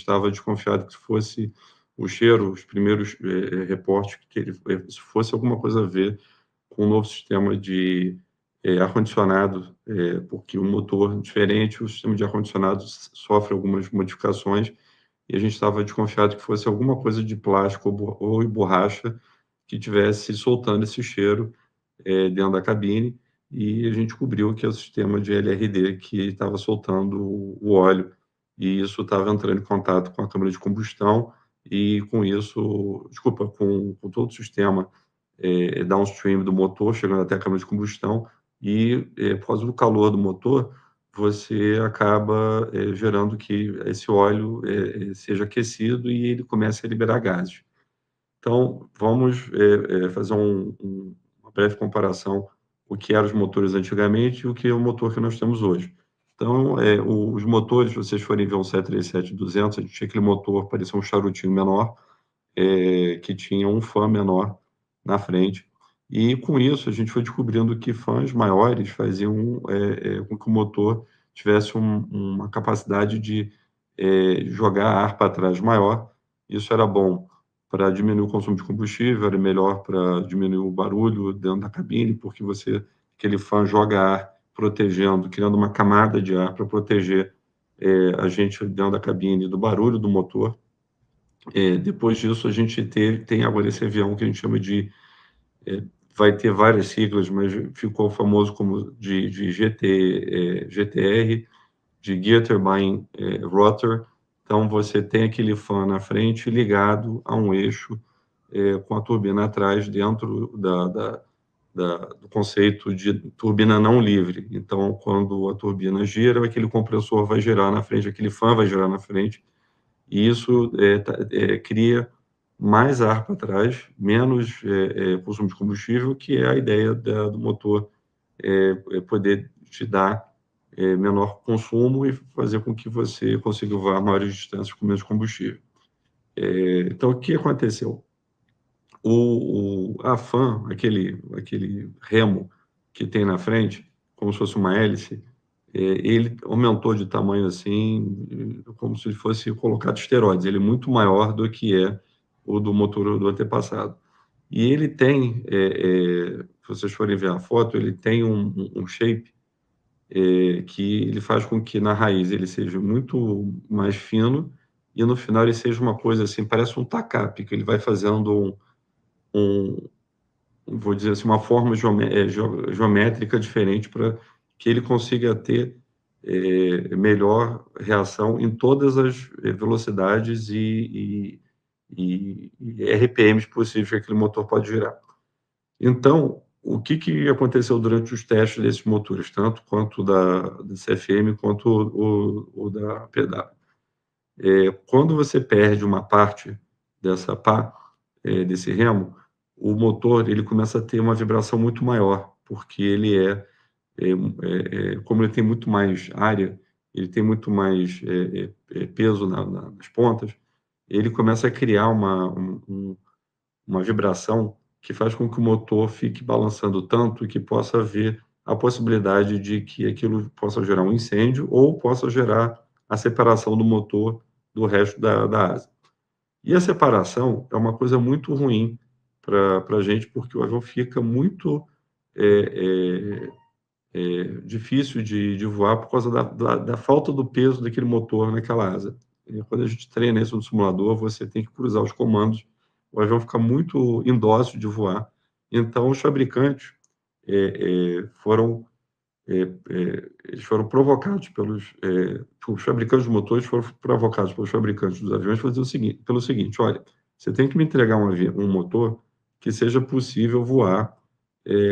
estava desconfiado que fosse o cheiro, os primeiros reportes, que ele se fosse alguma coisa a ver com o novo sistema de ar-condicionado, porque o motor diferente, o sistema de ar-condicionado sofre algumas modificações, e a gente estava desconfiado que fosse alguma coisa de plástico ou borracha que tivesse soltando esse cheiro dentro da cabine, e a gente descobriu que é o sistema de LRD que estava soltando o óleo, e isso estava entrando em contato com a câmara de combustão, e com isso, desculpa, com todo o sistema downstream do motor, chegando até a câmara de combustão, e por causa do calor do motor, você acaba gerando que esse óleo seja aquecido e ele comece a liberar gases. Então, vamos fazer uma breve comparação, o que eram os motores antigamente e o que é o motor que nós temos hoje. Então, os motores, se vocês forem ver um 737-200, a gente tinha aquele motor, parecia um charutinho menor, que tinha um fã menor na frente. E com isso a gente foi descobrindo que fãs maiores faziam com que o motor tivesse uma capacidade de jogar ar para trás maior. Isso era bom para diminuir o consumo de combustível, era melhor para diminuir o barulho dentro da cabine, porque aquele fã joga ar protegendo, criando uma camada de ar para proteger a gente dentro da cabine do barulho do motor. Depois disso, a gente tem agora esse avião que a gente chama de. Vai ter várias siglas, mas ficou famoso como de GTR, de Gear Turbine Rotor. Então, você tem aquele fã na frente ligado a um eixo com a turbina atrás, dentro do conceito de turbina não livre. Então, quando a turbina gira, aquele compressor vai girar na frente, aquele fã vai girar na frente, e isso cria mais ar para trás, menos consumo de combustível, que é a ideia do motor poder te dar menor consumo e fazer com que você consiga voar maiores distâncias com menos combustível. Então, o que aconteceu? A fan, aquele remo que tem na frente, como se fosse uma hélice, ele aumentou de tamanho assim, como se ele fosse colocado esteroides. Ele é muito maior do que é o do motor do antepassado. E ele tem, se vocês forem ver a foto, ele tem um shape que ele faz com que na raiz ele seja muito mais fino e no final ele seja uma coisa assim, parece um tacape, que ele vai fazendo um vou dizer assim, uma forma geométrica diferente para que ele consiga ter melhor reação em todas as velocidades e RPMs possíveis que aquele motor pode girar. Então, o que aconteceu durante os testes desses motores, tanto quanto da CFM quanto o da PW? Quando você perde uma parte dessa pá, desse remo, o motor ele começa a ter uma vibração muito maior, porque ele como ele tem muito mais área, ele tem muito mais peso nas pontas, ele começa a criar uma vibração que faz com que o motor fique balançando tanto que possa haver a possibilidade de que aquilo possa gerar um incêndio ou possa gerar a separação do motor do resto da asa. E a separação é uma coisa muito ruim para a gente, porque o avião fica muito difícil de voar por causa da falta do peso daquele motor naquela asa. E quando a gente treina isso no simulador, você tem que cruzar os comandos, o avião fica muito indócil de voar. Então, os fabricantes eles foram provocados os fabricantes de motores foram provocados pelos fabricantes dos aviões pelo seguinte: olha, você tem que me entregar um motor que seja possível voar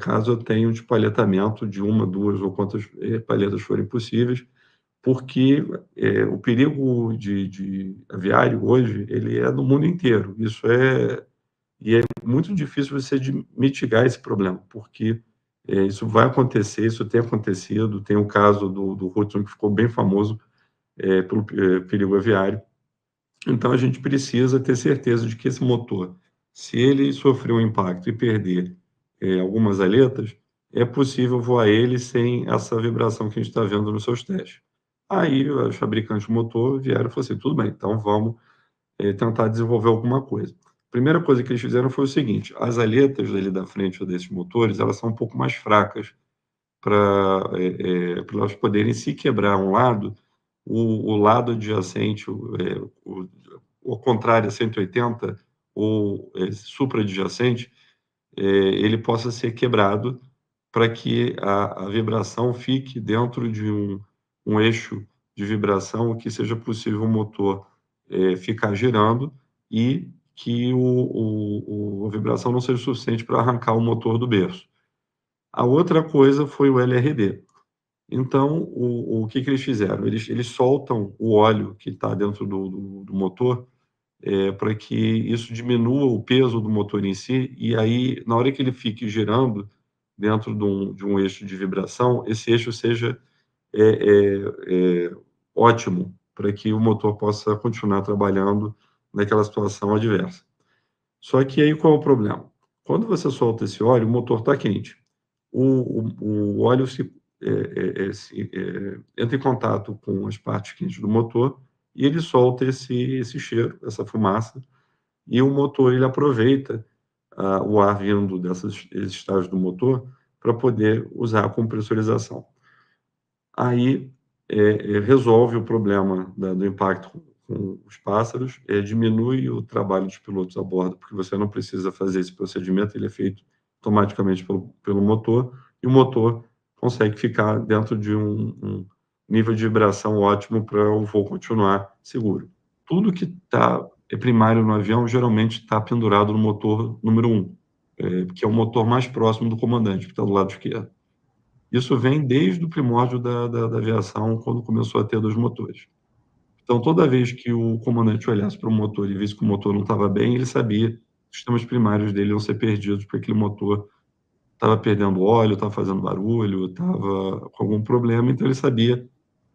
caso eu tenha um despalhetamento de uma, duas ou quantas palhetas forem possíveis, porque o perigo de aviário hoje ele é no mundo inteiro. E é muito difícil você mitigar esse problema, porque isso vai acontecer, isso tem acontecido. Tem o caso do Hudson, que ficou bem famoso pelo perigo aviário. Então, a gente precisa ter certeza de que esse motor, se ele sofrer um impacto e perder algumas aletas, é possível voar ele sem essa vibração que a gente está vendo nos seus testes. Aí os fabricantes de motor vieram e falaram assim: tudo bem, então vamos tentar desenvolver alguma coisa. A primeira coisa que eles fizeram foi o seguinte: as aletas ali da frente desses motores, elas são um pouco mais fracas para elas poderem se quebrar um lado, o lado adjacente, o contrário a 180, ou supra-adjacente, ele possa ser quebrado para que a vibração fique dentro de um eixo de vibração que seja possível o motor ficar girando e que a vibração não seja suficiente para arrancar o motor do berço. A outra coisa foi o LRD. Então, o que que eles fizeram? Eles soltam o óleo que está dentro do motor, para que isso diminua o peso do motor em si, e aí, na hora que ele fique girando dentro de um eixo de vibração, esse eixo seja é, ótimo, para que o motor possa continuar trabalhando naquela situação adversa. Só que aí qual é o problema? Quando você solta esse óleo, o motor está quente. O óleo entra em contato com as partes quentes do motor e ele solta esse cheiro, essa fumaça, e o motor ele aproveita o ar vindo desses estágios do motor para poder usar com pressurização. Aí resolve o problema do impacto com os pássaros, diminui o trabalho dos pilotos a bordo, porque você não precisa fazer esse procedimento, ele é feito automaticamente pelo motor, e o motor consegue ficar dentro de um nível de vibração ótimo para o voo continuar seguro. Tudo que é primário no avião geralmente está pendurado no motor número um, que é o motor mais próximo do comandante, que está do lado esquerdo. Isso vem desde o primórdio da aviação, quando começou a ter 2 motores. Então, toda vez que o comandante olhasse para o motor e visse que o motor não estava bem, ele sabia que os sistemas primários dele iam ser perdidos, porque aquele motor estava perdendo óleo, estava fazendo barulho, estava com algum problema, então ele sabia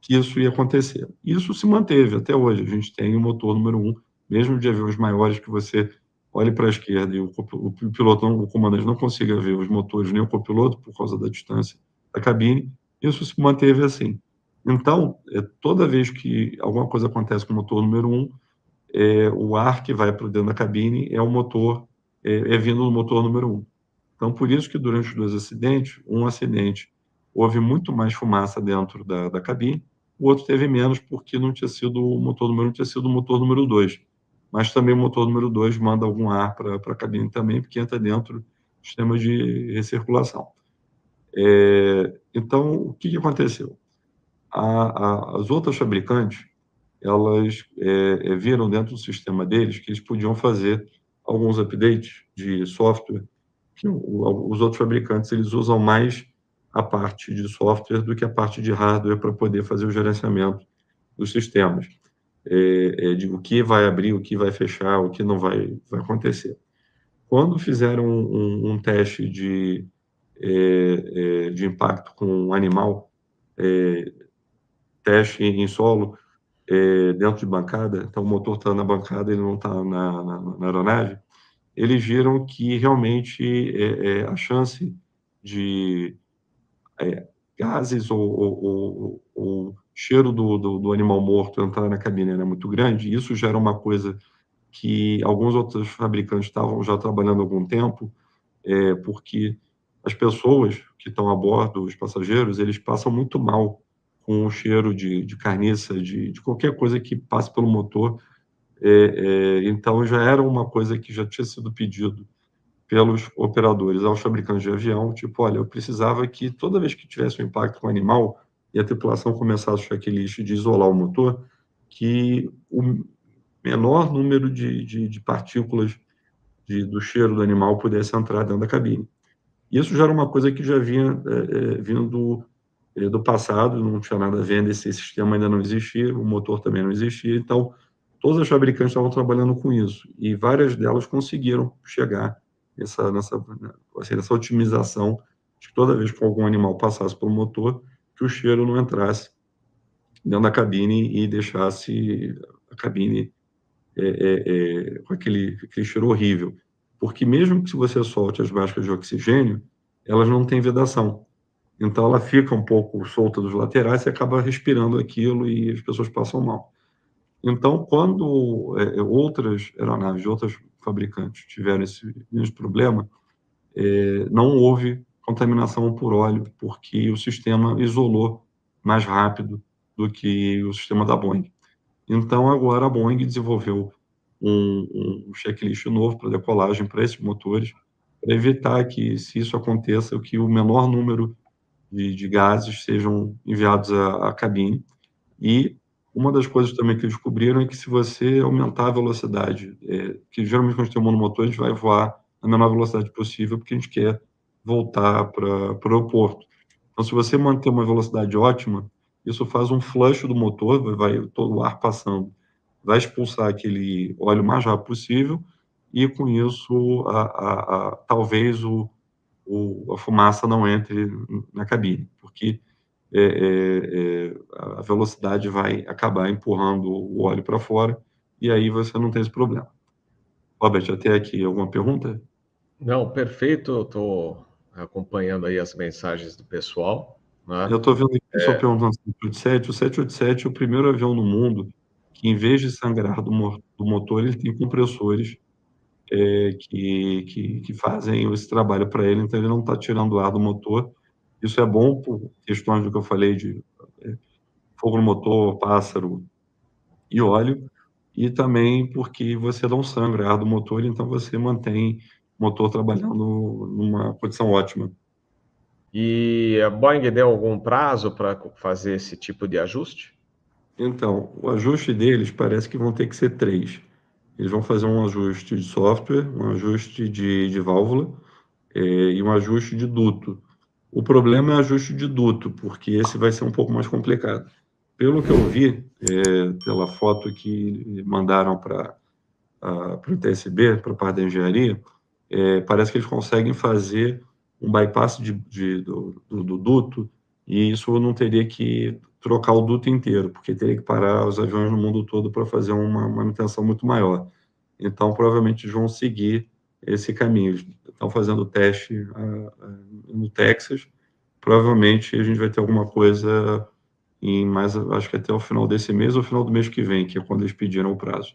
que isso ia acontecer. Isso se manteve até hoje. A gente tem o motor número um, mesmo de aviões maiores, que você olhe para a esquerda e o piloto, o comandante não consiga ver os motores nem o copiloto por causa da distância da cabine, isso se manteve assim. Então, toda vez que alguma coisa acontece com o motor número um, o ar que vai para dentro da cabine é o motor, vindo do motor número um. Então, por isso que durante os 2 acidentes, um acidente houve muito mais fumaça dentro da cabine, o outro teve menos, porque não tinha sido o motor número 1, tinha sido o motor número 2. Mas também o motor número 2 manda algum ar para a cabine também, porque entra dentro do sistema de recirculação. Então, o que que aconteceu? As outras fabricantes, elas viram dentro do sistema deles que eles podiam fazer alguns updates de software, que os outros fabricantes eles usam mais a parte de software do que a parte de hardware para poder fazer o gerenciamento dos sistemas, de o que vai abrir, o que vai fechar, o que não vai acontecer. Quando fizeram um teste de impacto com um animal, teste em solo, dentro de bancada, então o motor está na bancada, ele não está na aeronave, eles viram que realmente a chance de gases ou cheiro do animal morto entrar na cabine era muito grande, e isso já era uma coisa que alguns outros fabricantes estavam já trabalhando há algum tempo, porque as pessoas que estão a bordo, os passageiros, eles passam muito mal com o cheiro de carniça, de qualquer coisa que passe pelo motor. Então já era uma coisa que já tinha sido pedido pelos operadores aos fabricantes de avião, tipo: "Olha, eu precisava que toda vez que tivesse um impacto com o animal e a tripulação começasse o checklist de isolar o motor, que o menor número de partículas do cheiro do animal pudesse entrar dentro da cabine". Isso já era uma coisa que já vinha vindo do passado, não tinha nada a ver, esse sistema ainda não existia, o motor também não existia, então todas as fabricantes estavam trabalhando com isso, e várias delas conseguiram chegar nessa otimização de que toda vez que algum animal passasse pelo motor, que o cheiro não entrasse dentro da cabine e deixasse a cabine com aquele cheiro horrível. Porque mesmo que se você solte as máscaras de oxigênio, elas não têm vedação. Então ela fica um pouco solta dos laterais, você acaba respirando aquilo e as pessoas passam mal. Então, quando outras aeronaves de outros fabricantes tiveram esse mesmo problema, não houve contaminação por óleo, porque o sistema isolou mais rápido do que o sistema da Boeing. Então, agora a Boeing desenvolveu um checklist novo para decolagem para esses motores, para evitar que, se isso aconteça, que o menor número de gases sejam enviados à cabine. E uma das coisas também que eles descobriram é que, se você aumentar a velocidade, que geralmente quando a gente tem um monomotor, a gente vai voar na menor velocidade possível, porque a gente quer voltar para o aeroporto. Então, se você manter uma velocidade ótima, isso faz um flush do motor, vai todo o ar passando, vai expulsar aquele óleo o mais rápido possível, e com isso, talvez a fumaça não entre na cabine, porque a velocidade vai acabar empurrando o óleo para fora, e aí você não tem esse problema. Robert, até aqui, alguma pergunta? Não, perfeito. Eu estou acompanhando aí as mensagens do pessoal, Eu né? estou vendo aqui o pessoal perguntando sobre o 787. O 787 é o primeiro avião no mundo que, em vez de sangrar do motor, ele tem compressores que fazem esse trabalho para ele, então ele não está tirando o ar do motor. Isso é bom por questões do que eu falei de fogo no motor, pássaro e óleo, e também porque você não sangra ar do motor, então você mantém o motor trabalhando numa condição ótima. E a Boeing deu algum prazo para fazer esse tipo de ajuste? Então, o ajuste deles parece que vão ter que ser três. Eles vão fazer um ajuste de software, um ajuste de válvula, e um ajuste de duto. O problema é o ajuste de duto, porque esse vai ser um pouco mais complicado. Pelo que eu vi, pela foto que mandaram para o TSB, para a parte da engenharia, parece que eles conseguem fazer um bypass do duto, e isso não teria que trocar o duto inteiro, porque teria que parar os aviões no mundo todo para fazer uma manutenção muito maior. Então, provavelmente, eles vão seguir esse caminho. Eles estão fazendo o teste no Texas. Provavelmente a gente vai ter alguma coisa em mais, acho que até o final desse mês ou final do mês que vem, que é quando eles pediram o prazo.